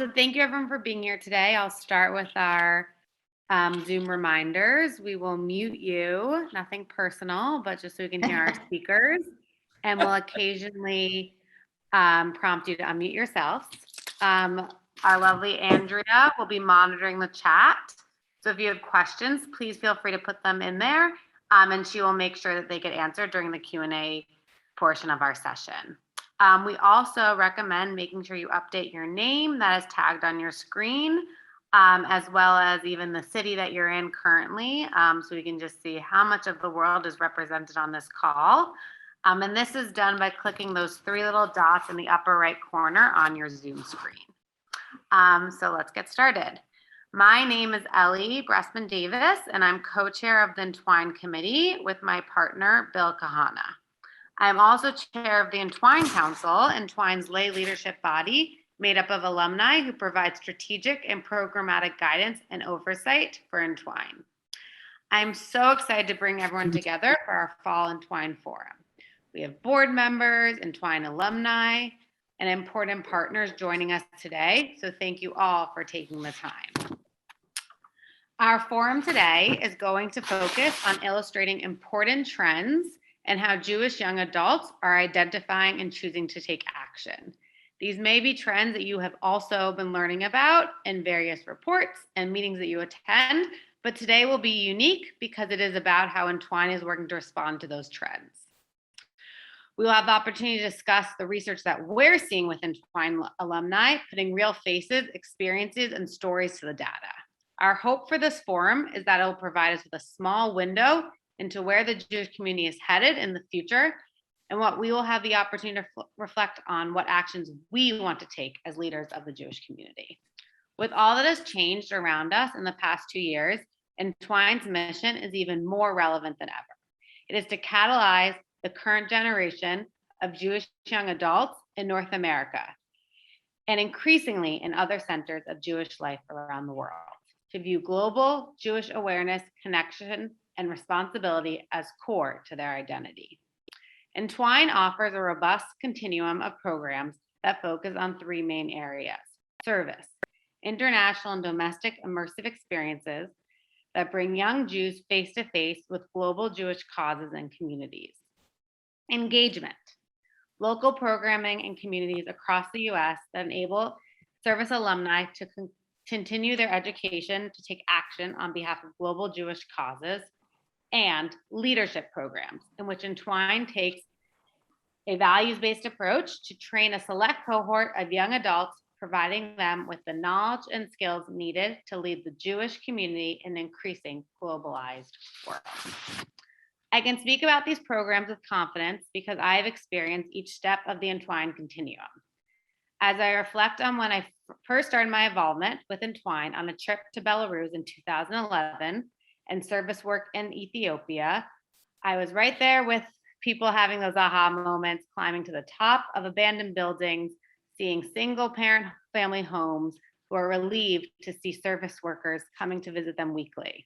So thank you everyone for being here today. I'll start with our Zoom reminders. We will mute you, nothing personal, but just so we can hear our speakers. And we'll occasionally prompt you to unmute yourselves. Our lovely Andrea will be monitoring the chat. So if you have questions, please feel free to put them in there, and she will make sure that they get answered during the Q&A portion of our session. We also recommend making sure you update your name that is tagged on your screen, as well as even the city that you're in currently, so we can just see how much of the world is represented on this call. And this is done by clicking those three little dots in the upper right corner on your Zoom screen. So let's get started. My name is Ellie Bressman Davis, and I'm co-chair of the Entwine Committee with my partner, Bill Kahana. I'm also chair of the Entwine Council, Entwine's lay leadership body, made up of alumni who provide strategic and programmatic guidance and oversight for Entwine. I'm so excited to bring everyone together for our fall Entwine Forum. We have board members, Entwine alumni, and important partners joining us today, so thank you all for taking the time. Our forum today is going to focus on illustrating important trends and how Jewish young adults are identifying and choosing to take action. These may be trends that you have also been learning about in various reports and meetings that you attend, but today will be unique because it is about how Entwine is working to respond to those trends. We will have the opportunity to discuss the research that we're seeing with Entwine alumni, putting real faces, experiences, and stories to the data. Our hope for this forum is that it will provide us with a small window into where the Jewish community is headed in the future, and what we will have the opportunity to reflect on what actions we want to take as leaders of the Jewish community. With all that has changed around us in the past 2 years, Entwine's mission is even more relevant than ever. It is to catalyze the current generation of Jewish young adults in North America, and increasingly in other centers of Jewish life around the world, to view global Jewish awareness, connection, and responsibility as core to their identity. Entwine offers a robust continuum of programs that focus on three main areas: service, international and domestic immersive experiences that bring young Jews face to face with global Jewish causes and communities; engagement, local programming and communities across the US that enable service alumni to continue their education to take action on behalf of global Jewish causes; and leadership programs in which Entwine takes a values-based approach to train a select cohort of young adults, providing them with the knowledge and skills needed to lead the Jewish community in an increasing globalized world. I can speak about these programs with confidence because I have experienced each step of the Entwine continuum. As I reflect on when I first started my involvement with Entwine on a trip to Belarus in 2011 and service work in Ethiopia, I was right there with people having those aha moments, climbing to the top of abandoned buildings, seeing single parent family homes who are relieved to see service workers coming to visit them weekly.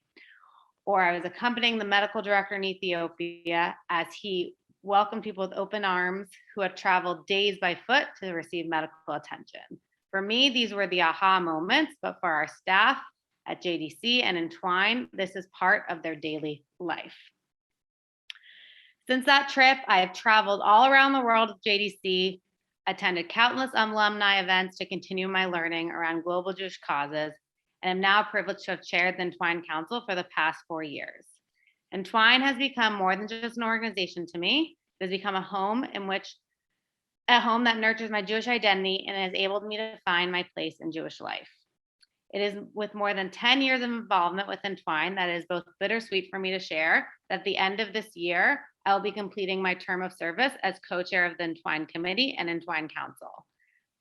Or I was accompanying the medical director in Ethiopia as he welcomed people with open arms who had traveled days by foot to receive medical attention. For me, these were the aha moments, but for our staff at JDC and Entwine, this is part of their daily life. Since that trip, I have traveled all around the world with JDC, attended countless alumni events to continue my learning around global Jewish causes, and am now privileged to have chaired the Entwine Council for the past 4 years. Entwine has become more than just an organization to me. It has become a home that nurtures my Jewish identity and has enabled me to find my place in Jewish life. It is with more than 10 years of involvement with Entwine that it is both bittersweet for me to share that at the end of this year, I will be completing my term of service as co-chair of the Entwine Committee and Entwine Council.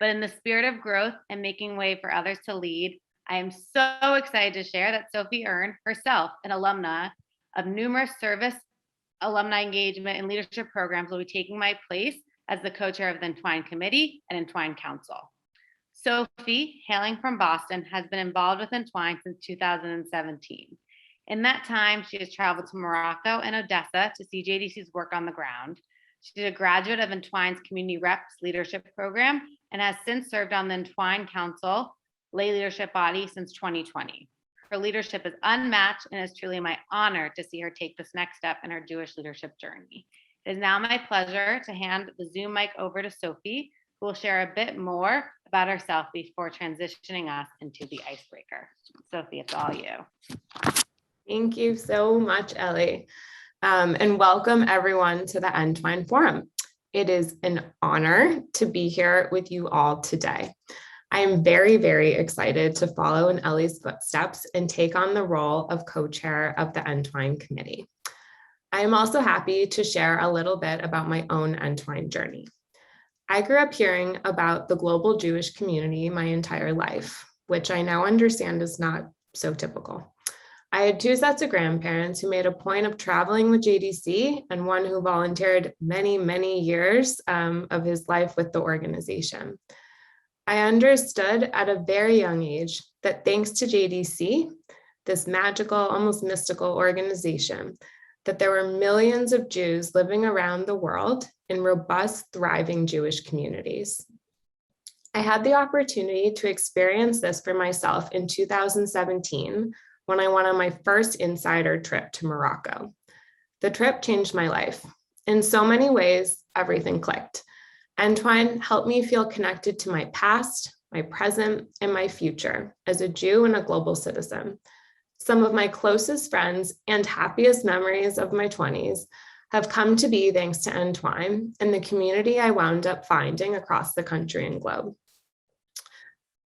But in the spirit of growth and making way for others to lead, I am so excited to share that Sophie Earn, herself an alumna of numerous service, alumni engagement, and leadership programs, will be taking my place as the co-chair of the Entwine Committee and Entwine Council. Sophie, hailing from Boston, has been involved with Entwine since 2017. In that time, she has traveled to Morocco and Odessa to see JDC's work on the ground. She's a graduate of Entwine's Community Reps Leadership Program and has since served on the Entwine Council lay leadership body since 2020. Her leadership is unmatched, and it's truly my honor to see her take this next step in her Jewish leadership journey. It is now my pleasure to hand the Zoom mic over to Sophie, who will share a bit more about herself before transitioning us into the icebreaker. Sophie, it's all you. Thank you so much, Ellie. And welcome everyone to the Entwine Forum. It is an honor to be here with you all today. I am very, very excited to follow in Ellie's footsteps and take on the role of co-chair of the Entwine Committee. I am also happy to share a little bit about my own Entwine journey. I grew up hearing about the global Jewish community my entire life, which I now understand is not so typical. I had two sets of grandparents who made a point of traveling with JDC and one who volunteered many, many years of his life with the organization. I understood at a very young age that thanks to JDC, this magical, almost mystical organization, that there were millions of Jews living around the world in robust, thriving Jewish communities. I had the opportunity to experience this for myself in 2017 when I went on my first insider trip to Morocco. The trip changed my life. In so many ways, everything clicked. Entwine helped me feel connected to my past, my present, and my future as a Jew and a global citizen. Some of my closest friends and happiest memories of my 20s have come to be thanks to Entwine and the community I wound up finding across the country and globe.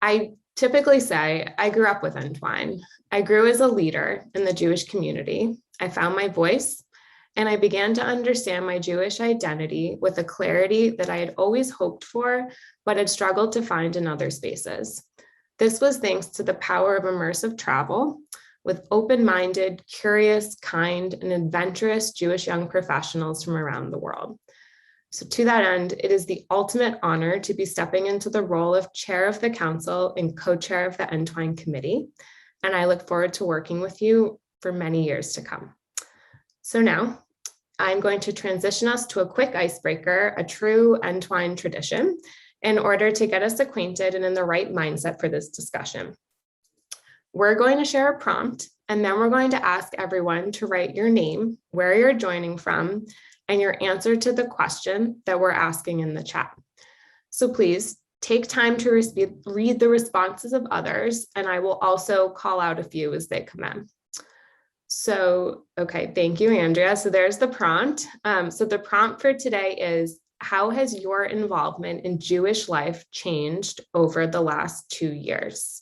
I typically say I grew up with Entwine. I grew as a leader in the Jewish community. I found my voice, and I began to understand my Jewish identity with a clarity that I had always hoped for, but had struggled to find in other spaces. This was thanks to the power of immersive travel with open-minded, curious, kind, and adventurous Jewish young professionals from around the world. So to that end, it is the ultimate honor to be stepping into the role of chair of the council and co-chair of the Entwine Committee, and I look forward to working with you for many years to come. So now, I'm going to transition us to a quick icebreaker, a true Entwine tradition, in order to get us acquainted and in the right mindset for this discussion. We're going to share a prompt, and then we're going to ask everyone to write your name, where you're joining from, and your answer to the question that we're asking in the chat. So please take time to read the responses of others, and I will also call out a few as they come in. So, okay, thank you, Andrea. So there's the prompt. So the prompt for today is, how has your involvement in Jewish life changed over the last 2 years?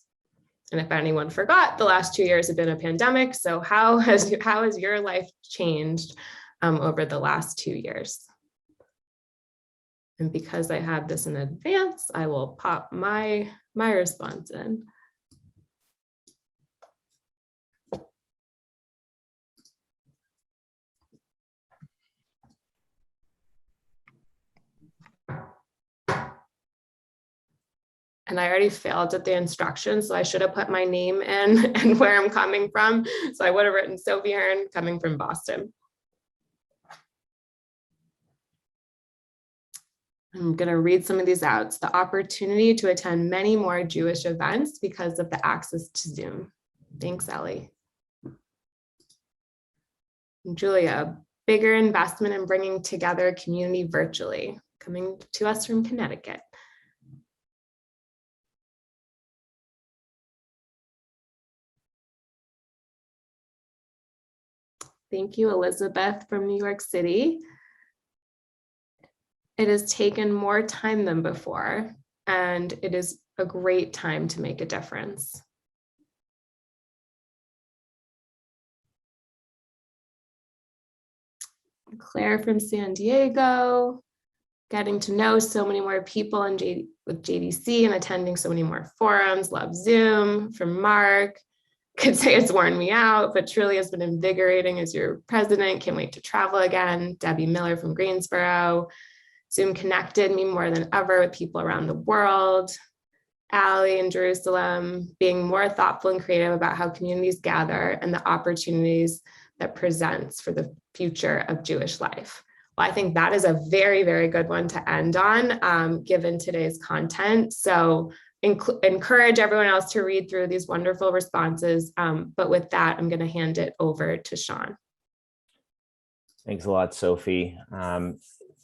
And if anyone forgot, the last 2 years have been a pandemic. So how has your life changed over the last 2 years? And because I had this in advance, I will pop my response in. And I already failed at the instructions, so I should have put my name in and where I'm coming from. So I would have written Sophie Hearn, coming from Boston. I'm going to read some of these out. It's the opportunity to attend many more Jewish events because of the access to Zoom. Thanks, Ellie. And Julia, bigger investment in bringing together community virtually, coming to us from Connecticut. Thank you, Elizabeth from New York City. It has taken more time than before, and it is a great time to make a difference. Claire from San Diego, getting to know so many more people with JDC and attending so many more forums. Love Zoom. From Mark, could say it's worn me out, but truly has been invigorating as your president. Can't wait to travel again. Debbie Miller from Greensboro. Zoom connected me more than ever with people around the world. Allie in Jerusalem, being more thoughtful and creative about how communities gather and the opportunities that presents for the future of Jewish life. Well, I think that is a very, very good one to end on, given today's content. So encourage everyone else to read through these wonderful responses. But with that, I'm going to hand it over to Sean. Thanks a lot, Sophie.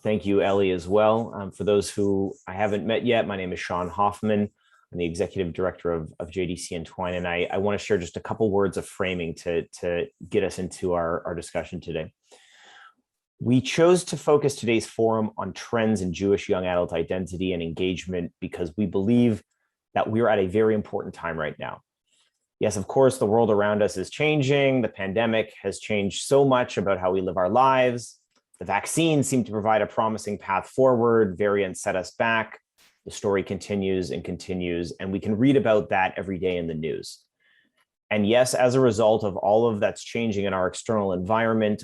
Thank you, Ellie, as well. For those who I haven't met yet, my name is Sean Hoffman. I'm the Executive Director of JDC Entwine, and I want to share just a couple words of framing to get us into our discussion today. We chose to focus today's forum on trends in Jewish young adult identity and engagement because we believe that we are at a very important time right now. Yes, of course, the world around us is changing. The pandemic has changed so much about how we live our lives. The vaccines seem to provide a promising path forward. Variants set us back. The story continues and continues, and we can read about that every day in the news. And yes, as a result of all of that's changing in our external environment,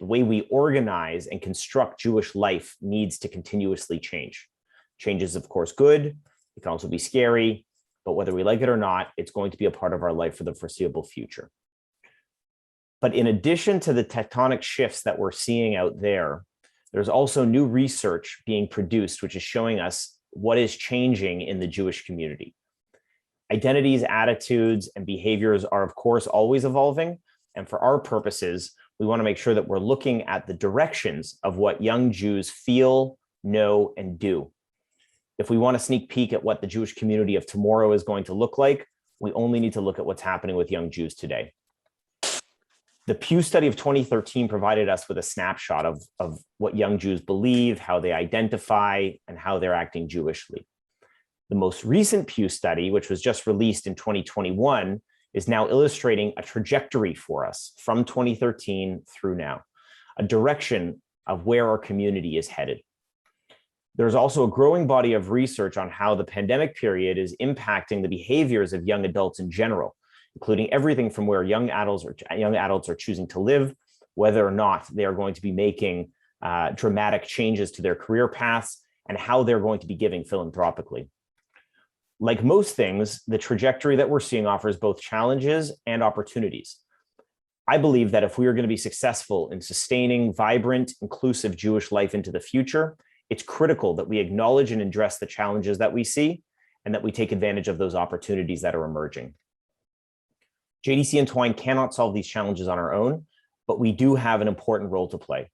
the way we organize and construct Jewish life needs to continuously change. Change is, of course, good. It can also be scary, but whether we like it or not, it's going to be a part of our life for the foreseeable future. But in addition to the tectonic shifts that we're seeing out there, there's also new research being produced, which is showing us what is changing in the Jewish community. Identities, attitudes, and behaviors are, of course, always evolving. And for our purposes, we want to make sure that we're looking at the directions of what young Jews feel, know, and do. If we want a sneak peek at what the Jewish community of tomorrow is going to look like, we only need to look at what's happening with young Jews today. The Pew study of 2013 provided us with a snapshot of what young Jews believe, how they identify, and how they're acting Jewishly. The most recent Pew study, which was just released in 2021, is now illustrating a trajectory for us from 2013 through now, a direction of where our community is headed. There's also a growing body of research on how the pandemic period is impacting the behaviors of young adults in general, including everything from where young adults are choosing to live, whether or not they are going to be making dramatic changes to their career paths, and how they're going to be giving philanthropically. Like most things, the trajectory that we're seeing offers both challenges and opportunities. I believe that if we are going to be successful in sustaining vibrant, inclusive Jewish life into the future, it's critical that we acknowledge and address the challenges that we see and that we take advantage of those opportunities that are emerging. JDC Entwine cannot solve these challenges on our own, but we do have an important role to play.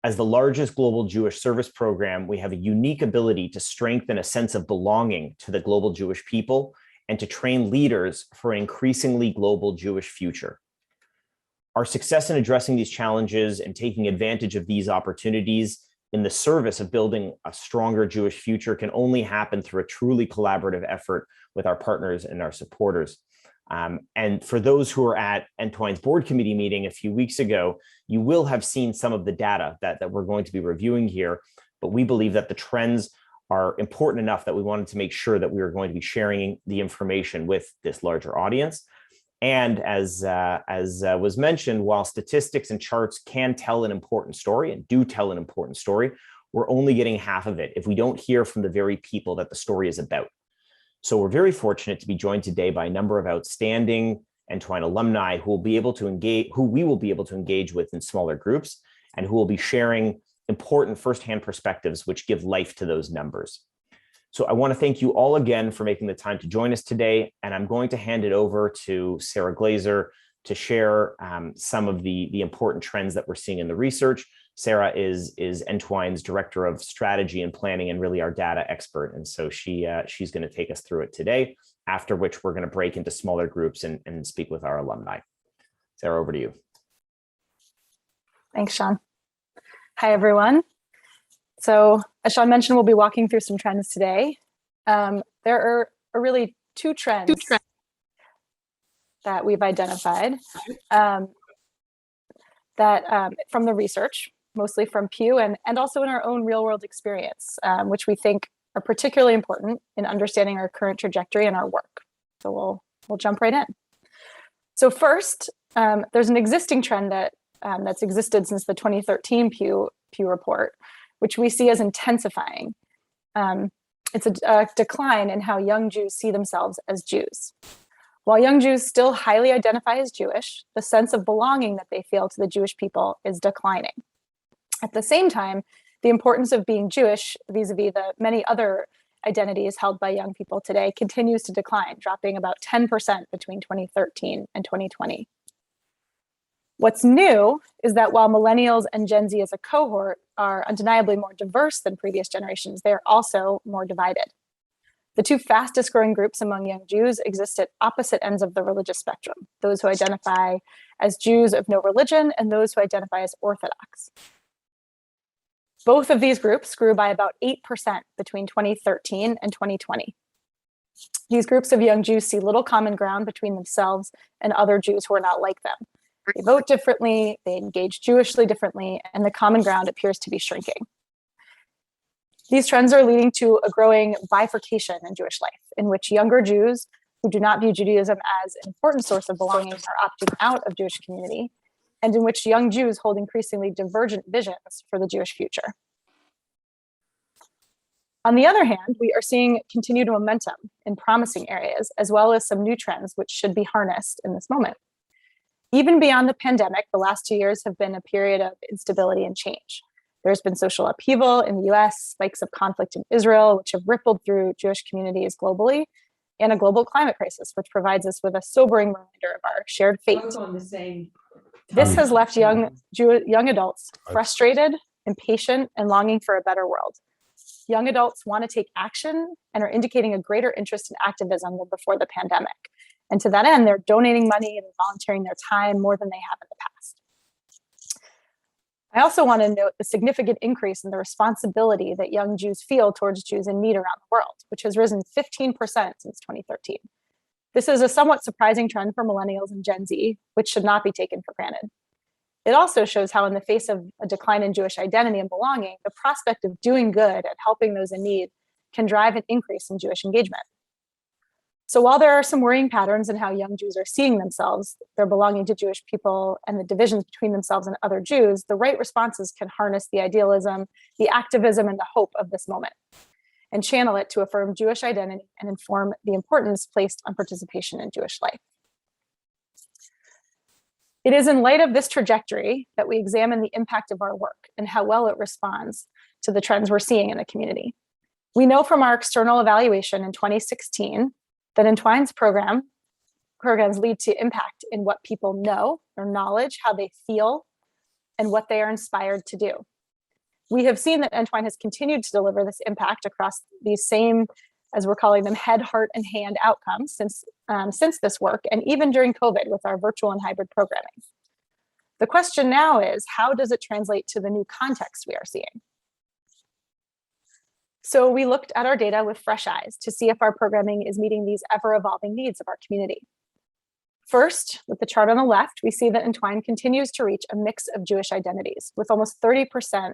As the largest global Jewish service program, we have a unique ability to strengthen a sense of belonging to the global Jewish people and to train leaders for an increasingly global Jewish future. Our success in addressing these challenges and taking advantage of these opportunities in the service of building a stronger Jewish future can only happen through a truly collaborative effort with our partners and our supporters. And for those who are at Entwine's board committee meeting a few weeks ago, you will have seen some of the data that we're going to be reviewing here, but we believe that the trends are important enough that we wanted to make sure that we are going to be sharing the information with this larger audience. And as was mentioned, while statistics and charts can tell an important story and do tell an important story, we're only getting half of it if we don't hear from the very people that the story is about. So we're very fortunate to be joined today by a number of outstanding Entwine alumni who we will be able to engage with in smaller groups and who will be sharing important firsthand perspectives which give life to those numbers. So I want to thank you all again for making the time to join us today, and I'm going to hand it over to Sarah Glazer to share some of the important trends that we're seeing in the research. Sarah is Entwine's Director of Strategy and Planning and really our data expert. And so she's going to take us through it today, after which we're going to break into smaller groups and speak with our alumni. Sarah, over to you. Thanks, Sean. Hi, everyone. So as Sean mentioned, we'll be walking through some trends today. There are really two trends that we've identified that from the research, mostly from Pew and also in our own real world experience, which we think are particularly important in understanding our current trajectory and our work. So we'll jump right in. So first, there's an existing trend that's existed since the 2013 Pew report, which we see as intensifying. It's a decline in how young Jews see themselves as Jews. While young Jews still highly identify as Jewish, the sense of belonging that they feel to the Jewish people is declining. At the same time, the importance of being Jewish vis-a-vis the many other identities held by young people today continues to decline, dropping about 10% between 2013 and 2020. What's new is that while millennials and Gen Z as a cohort are undeniably more diverse than previous generations, they are also more divided. The two fastest growing groups among young Jews exist at opposite ends of the religious spectrum, those who identify as Jews of no religion and those who identify as Orthodox. Both of these groups grew by about 8% between 2013 and 2020. These groups of young Jews see little common ground between themselves and other Jews who are not like them. They vote differently, they engage Jewishly differently, and the common ground appears to be shrinking. These trends are leading to a growing bifurcation in Jewish life, in which younger Jews who do not view Judaism as an important source of belonging are opting out of Jewish community, and in which young Jews hold increasingly divergent visions for the Jewish future. On the other hand, we are seeing continued momentum in promising areas, as well as some new trends which should be harnessed in this moment. Even beyond the pandemic, the last 2 years have been a period of instability and change. There's been social upheaval in the US, spikes of conflict in Israel, which have rippled through Jewish communities globally, and a global climate crisis, which provides us with a sobering reminder of our shared fate. This has left young adults frustrated, impatient, and longing for a better world. Young adults want to take action and are indicating a greater interest in activism than before the pandemic. And to that end, they're donating money and volunteering their time more than they have in the past. I also want to note the significant increase in the responsibility that young Jews feel towards Jews in need around the world, which has risen 15% since 2013. This is a somewhat surprising trend for millennials and Gen Z, which should not be taken for granted. It also shows how, in the face of a decline in Jewish identity and belonging, the prospect of doing good and helping those in need can drive an increase in Jewish engagement. So while there are some worrying patterns in how young Jews are seeing themselves, their belonging to Jewish people, and the divisions between themselves and other Jews, the right responses can harness the idealism, the activism, and the hope of this moment, and channel it to affirm Jewish identity and inform the importance placed on participation in Jewish life. It is in light of this trajectory that we examine the impact of our work and how well it responds to the trends we're seeing in the community. We know from our external evaluation in 2016 that Entwine's programs lead to impact in what people know, their knowledge, how they feel, and what they are inspired to do. We have seen that Entwine has continued to deliver this impact across these same, as we're calling them, head, heart, and hand outcomes since this work, and even during COVID with our virtual and hybrid programming. The question now is, how does it translate to the new context we are seeing? So we looked at our data with fresh eyes to see if our programming is meeting these ever-evolving needs of our community. First, with the chart on the left, we see that Entwine continues to reach a mix of Jewish identities, with almost 30%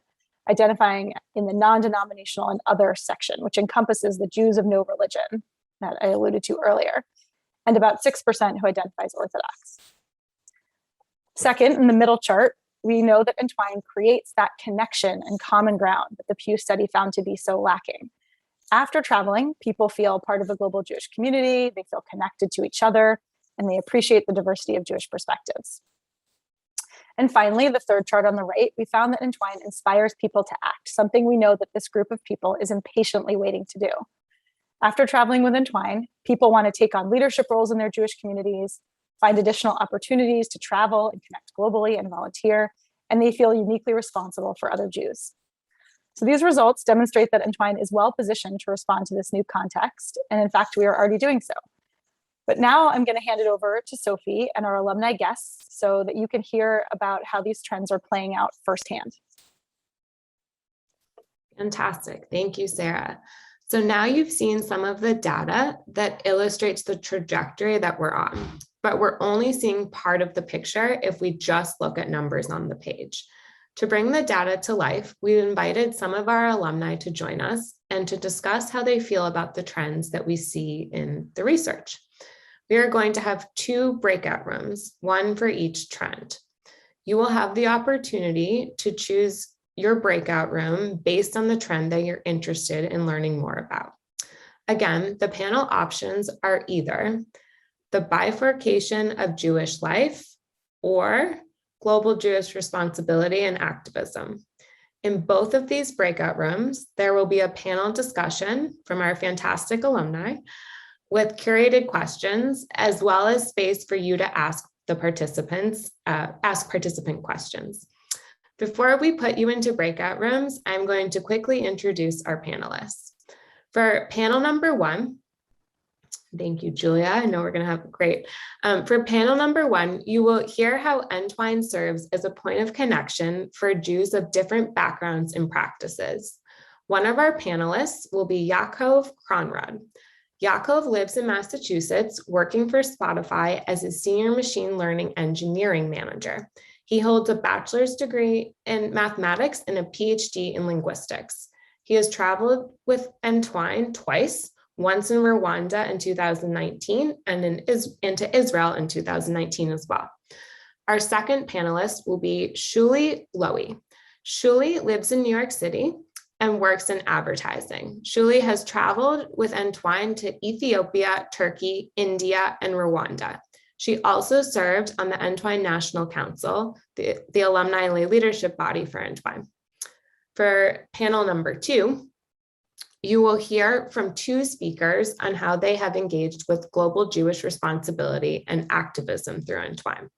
identifying in the non-denominational and other section, which encompasses the Jews of no religion that I alluded to earlier, and about 6% who identify as Orthodox. Second, in the middle chart, we know that Entwine creates that connection and common ground that the Pew study found to be so lacking. After traveling, people feel part of the global Jewish community, they feel connected to each other, and they appreciate the diversity of Jewish perspectives. And finally, the third chart on the right, we found that Entwine inspires people to act, something we know that this group of people is impatiently waiting to do. After traveling with Entwine, people want to take on leadership roles in their Jewish communities, find additional opportunities to travel and connect globally and volunteer, and they feel uniquely responsible for other Jews. So these results demonstrate that Entwine is well positioned to respond to this new context, and in fact, we are already doing so. But now I'm going to hand it over to Sophie and our alumni guests so that you can hear about how these trends are playing out firsthand. Fantastic. Thank you, Sarah. So now you've seen some of the data that illustrates the trajectory that we're on, but we're only seeing part of the picture if we just look at numbers on the page. To bring the data to life, we invited some of our alumni to join us and to discuss how they feel about the trends that we see in the research. We are going to have 2 breakout rooms, one for each trend. You will have the opportunity to choose your breakout room based on the trend that you're interested in learning more about. Again, the panel options are either the bifurcation of Jewish life or global Jewish responsibility and activism. In both of these breakout rooms, there will be a panel discussion from our fantastic alumni with curated questions, as well as space for you to ask the participants, ask participant questions. Before we put you into breakout rooms, I'm going to quickly introduce our panelists. For panel number one, thank you, Julia. I know we're going to have great. For panel number one, you will hear how Entwine serves as a point of connection for Jews of different backgrounds and practices. One of our panelists will be Yaakov Kronrod. Yaakov lives in Massachusetts, working for Spotify as a senior machine learning engineering manager. He holds a bachelor's degree in mathematics and a PhD in linguistics. He has traveled with Entwine twice, once in Rwanda in 2019 and into Israel in 2019 as well. Our second panelist will be Shuli Lowy. Shuli lives in New York City and works in advertising. Shuli has traveled with Entwine to Ethiopia, Turkey, India, and Rwanda. She also served on the Entwine National Council, the alumni lay leadership body for Entwine. For panel number two, you will hear from two speakers on how they have engaged with global Jewish responsibility and activism through Entwine.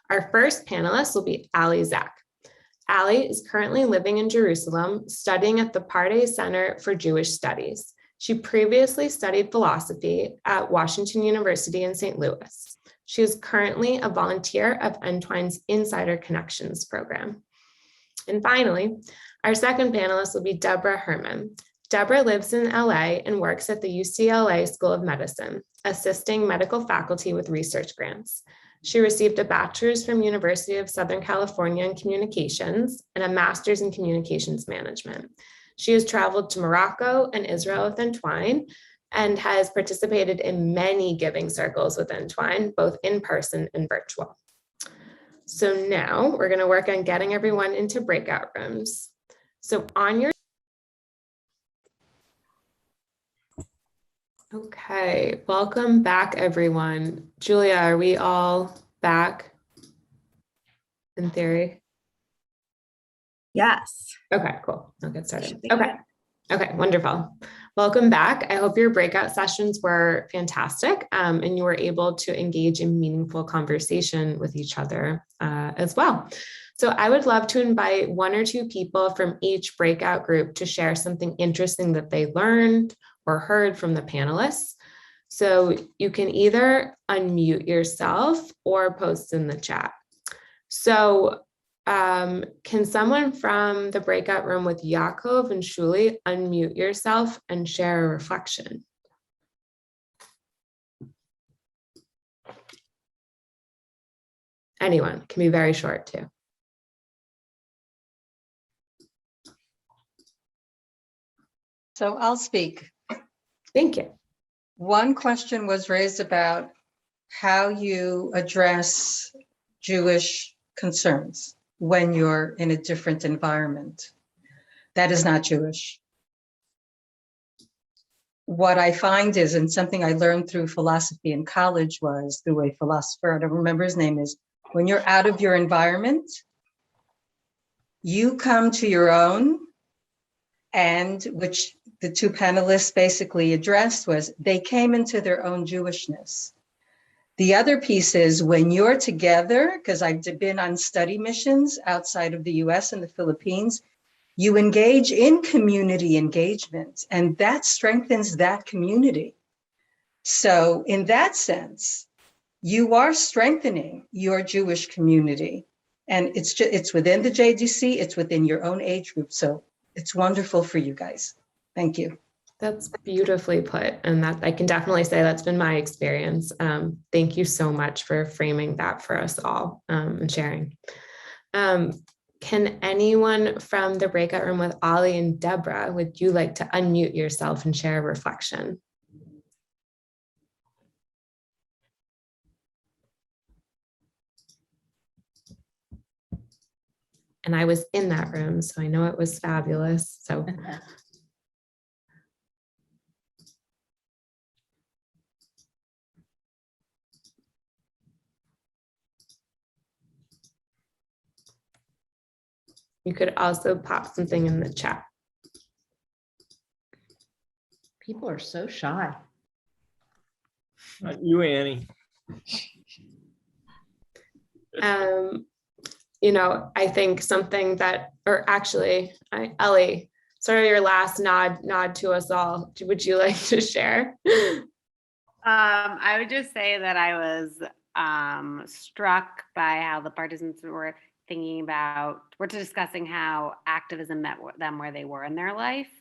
Our first panelist will be Ali Zak. Ali is currently living in Jerusalem, studying at the Pardee Center for Jewish Studies. She previously studied philosophy at Washington University in St. Louis. She is currently a volunteer of Entwine's Insider Connections program. And finally, our second panelist will be Deborah Herman. Deborah lives in LA and works at the UCLA School of Medicine, assisting medical faculty with research grants. She received a bachelor's from University of Southern California in communications and a master's in communications management. She has traveled to Morocco and Israel with Entwine and has participated in many giving circles with Entwine, both in person and virtual. So now we're going to work on getting everyone into breakout rooms. So on your Okay, welcome back, everyone. Julia, are we all back in theory? Yes. Okay, cool. I'll get started. Okay, wonderful. Welcome back. I hope your breakout sessions were fantastic and you were able to engage in meaningful conversation with each other as well. So I would love to invite one or two people from each breakout group to share something interesting that they learned or heard from the panelists. So you can either unmute yourself or post in the chat. So can someone from the breakout room with Yaakov and Shuli unmute yourself and share a reflection? Anyone, can be very short too. So I'll speak. Thank you. One question was raised about how you address Jewish concerns when you're in a different environment. That is not Jewish. What I find is, and something I learned through philosophy in college was through a philosopher, I don't remember his name, is when you're out of your environment, you come to your own, and which the two panelists basically addressed was they came into their own Jewishness. The other piece is when you're together, because I've been on study missions outside of the US and the Philippines, you engage in community engagement, and that strengthens that community. So in that sense, you are strengthening your Jewish community. And it's within the JDC, it's within your own age group. So it's wonderful for you guys. Thank you. That's beautifully put. And that I can definitely say that's been my experience. Thank you so much for framing that for us all and sharing. Can anyone from the breakout room with Ali and Deborah, would you like to unmute yourself and share a reflection? And I was in that room, so I know it was fabulous. So. You could also pop something in the chat. People are so shy. Not you, Annie. You know, I think something that, or actually, Ellie, sort of your last nod to us all. Would you like to share? I would just say that I was struck by how the participants were discussing how activism met them where they were in their life,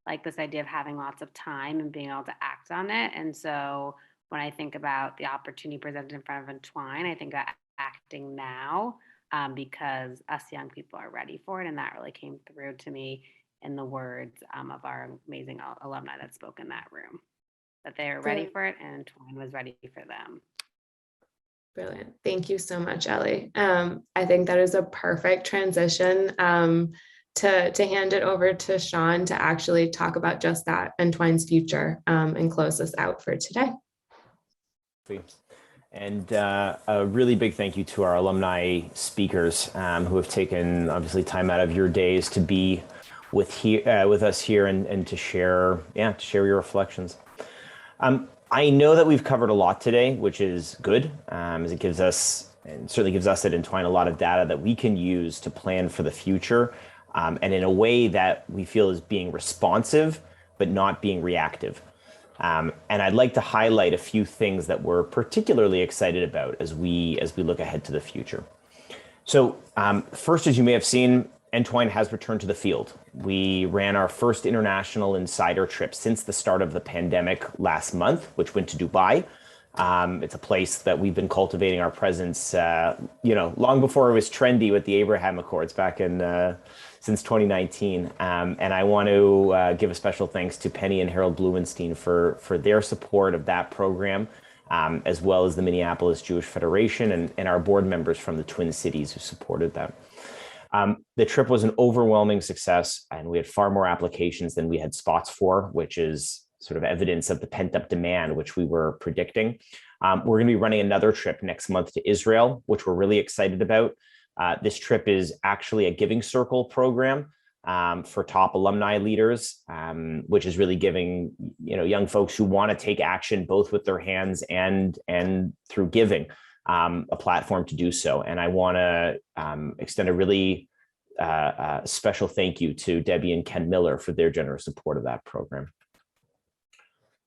like this idea of having lots of time and being able to act on it. And so when I think about the opportunity presented in front of Entwine, I think about acting now because us young people are ready for it. And that really came through to me in the words of our amazing alumni that spoke in that room, that they were ready for it and Entwine was ready for them. Brilliant. Thank you so much, Ellie. I think that is a perfect transition to hand it over to Sean to actually talk about just that, Entwine's future, and close us out for today. And a really big thank you to our alumni speakers who have taken obviously time out of your days to be with us here and to share your reflections. I know that we've covered a lot today, which is good, as it gives us, and certainly gives us at Entwine, a lot of data that we can use to plan for the future, and in a way that we feel is being responsive, but not being reactive. And I'd like to highlight a few things that we're particularly excited about as we look ahead to the future. So first, as you may have seen, Entwine has returned to the field. We ran our first international insider trip since the start of the pandemic last month, which went to Dubai. It's a place that we've been cultivating our presence, long before it was trendy with the Abraham Accords back in since 2019. And I want to give a special thanks to Penny and Harold Blumenstein for their support of that program, as well as the Minneapolis Jewish Federation and our board members from the Twin Cities who supported that. The trip was an overwhelming success, and we had far more applications than we had spots for, which is sort of evidence of the pent-up demand, which we were predicting. We're going to be running another trip next month to Israel, which we're really excited about. This trip is actually a Giving Circle program for top alumni leaders, which is really giving young folks who want to take action both with their hands and through giving a platform to do so. And I want to extend a really special thank you to Debbie and Ken Miller for their generous support of that program.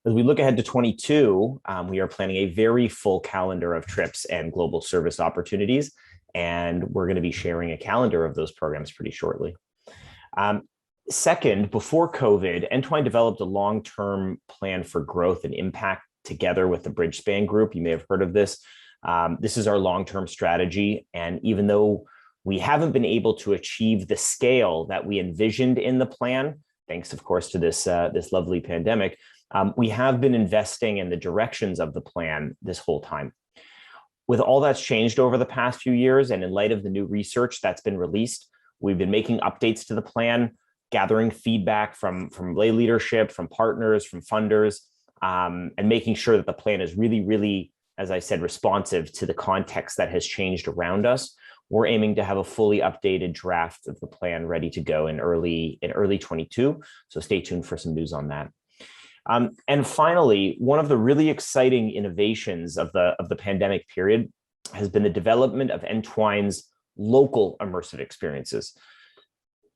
As we look ahead to 22, we are planning a very full calendar of trips and global service opportunities, and we're going to be sharing a calendar of those programs pretty shortly. Second, before COVID, Entwine developed a long-term plan for growth and impact together with the Bridgespan Group. You may have heard of this. This is our long-term strategy, and even though we haven't been able to achieve the scale that we envisioned in the plan, thanks, of course, to this lovely pandemic, we have been investing in the directions of the plan this whole time. With all that's changed over the past few years, and in light of the new research that's been released, we've been making updates to the plan, gathering feedback from lay leadership, from partners, from funders, and making sure that the plan is really, really, as I said, responsive to the context that has changed around us. We're aiming to have a fully updated draft of the plan ready to go in early 22. So stay tuned for some news on that. And finally, one of the really exciting innovations of the pandemic period has been the development of Entwine's local immersive experiences.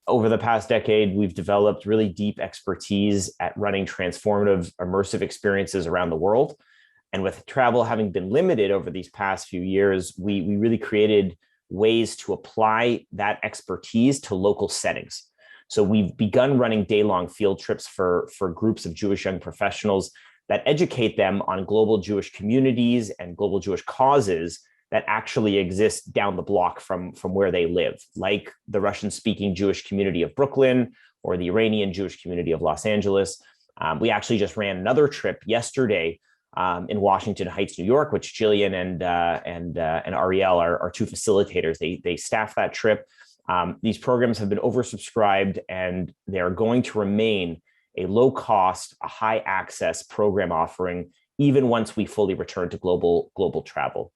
Over the past decade, we've developed really deep expertise at running transformative immersive experiences around the world. And with travel having been limited over these past few years, we really created ways to apply that expertise to local settings. So we've begun running day-long field trips for groups of Jewish young professionals that educate them on global Jewish communities and global Jewish causes that actually exist down the block from where they live, like the Russian-speaking Jewish community of Brooklyn or the Iranian Jewish community of Los Angeles. We actually just ran another trip yesterday in Washington Heights, New York, which Jillian and Ariel are two facilitators. They staff that trip. These programs have been oversubscribed, and they are going to remain a low-cost, a high-access program offering, even once we fully return to global travel.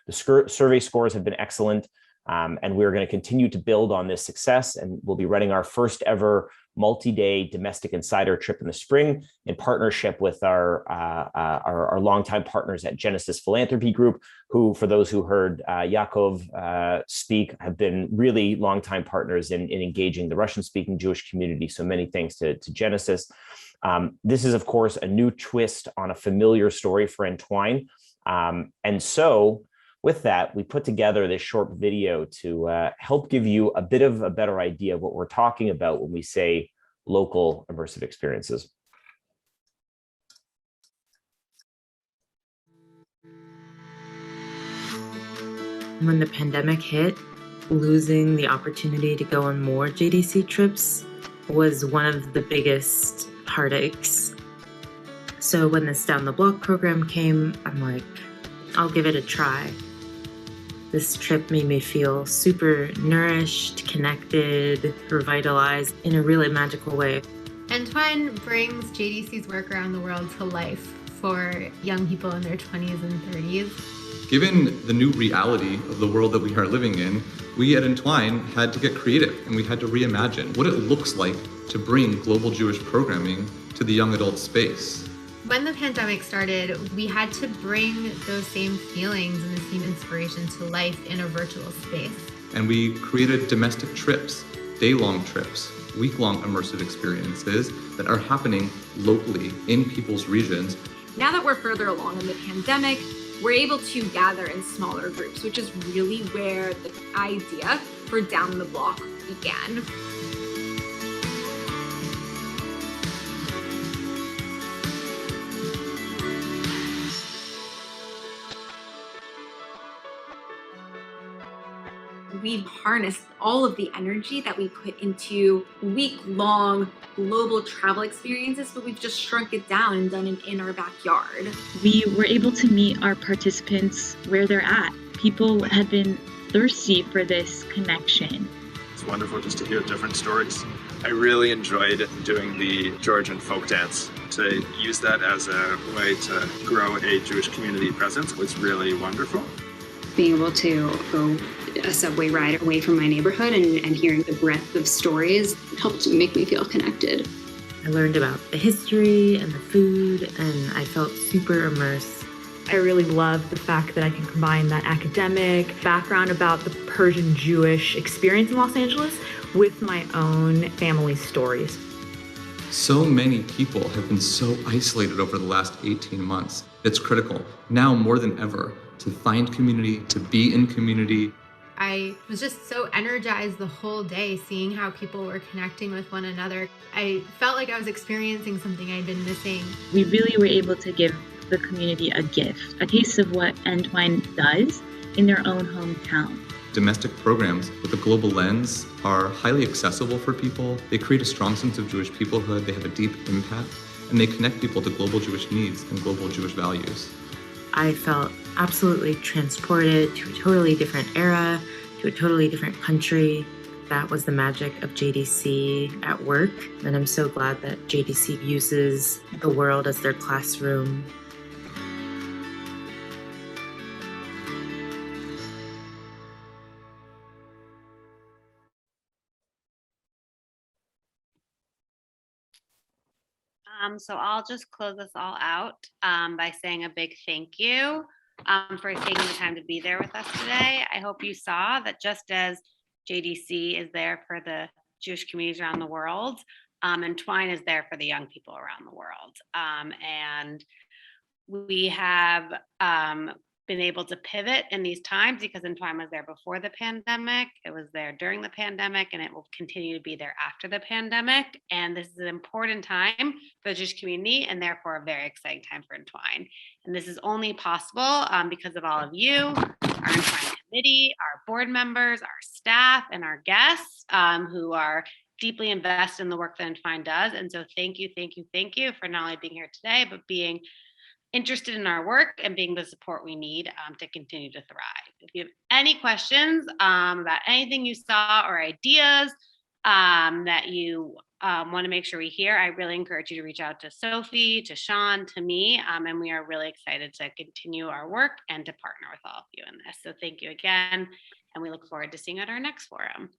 The survey scores have been excellent. And we're going to continue to build on this success, and we'll be running our first ever multi-day domestic insider trip in the spring in partnership with our longtime partners at Genesis Philanthropy Group, who, for those who heard Yakov speak, have been really longtime partners in engaging the Russian-speaking Jewish community. So many thanks to Genesis. This is, of course, a new twist on a familiar story for Entwine. And so with that, we put together this short video to help give you a bit of a better idea of what we're talking about when we say local immersive experiences. When the pandemic hit, losing the opportunity to go on more JDC trips was one of the biggest heartaches. So when this Down the Block program came, I'm like, I'll give it a try. This trip made me feel super nourished, connected, revitalized in a really magical way. Entwine brings JDC's work around the world to life for young people in their 20s and 30s. Given the new reality of the world that we are living in, we at Entwine had to get creative, and we had to reimagine what it looks like to bring global Jewish programming to the young adult space. When the pandemic started, we had to bring those same feelings and the same inspiration to life in a virtual space. And we created domestic trips, day-long trips, week-long immersive experiences that are happening locally in people's regions. Now that we're further along in the pandemic, we're able to gather in smaller groups, which is really where the idea for Down the Block began. We've harnessed all of the energy that we put into week-long global travel experiences, but we've just shrunk it down and done it in our backyard. We were able to meet our participants where they're at. People had been thirsty for this connection. It's wonderful just to hear different stories. I really enjoyed doing the Georgian folk dance. To use that as a way to grow a Jewish community presence was really wonderful. Being able to go a subway ride away from my neighborhood and hearing the breadth of stories helped make me feel connected. I learned about the history and the food, and I felt super immersed. I really love the fact that I can combine that academic background about the Persian Jewish experience in Los Angeles with my own family stories. So many people have been so isolated over the last 18 months. It's critical, now more than ever, to find community, to be in community. I was just so energized the whole day seeing how people were connecting with one another. I felt like I was experiencing something I'd been missing. We really were able to give the community a gift, a taste of what Entwine does in their own hometown. Domestic programs with a global lens are highly accessible for people. They create a strong sense of Jewish peoplehood. They have a deep impact, and they connect people to global Jewish needs and global Jewish values. I felt absolutely transported to a totally different era, to a totally different country. That was the magic of JDC at work, and I'm so glad that JDC uses the world as their classroom. So I'll just close this all out by saying a big thank you for taking the time to be there with us today. I hope you saw that just as JDC is there for the Jewish communities around the world, Entwine is there for the young people around the world. And we have been able to pivot in these times because Entwine was there before the pandemic, it was there during the pandemic, and it will continue to be there after the pandemic. And this is an important time for the Jewish community and therefore a very exciting time for Entwine. And this is only possible because of all of you, our Entwine committee, our board members, our staff, and our guests who are deeply invested in the work that Entwine does. And so thank you for not only being here today, but being interested in our work and being the support we need to continue to thrive. If you have any questions about anything you saw or ideas that you want to make sure we hear, I really encourage you to reach out to Sophie, to Sean, to me, and we are really excited to continue our work and to partner with all of you in this. So thank you again, and we look forward to seeing you at our next forum.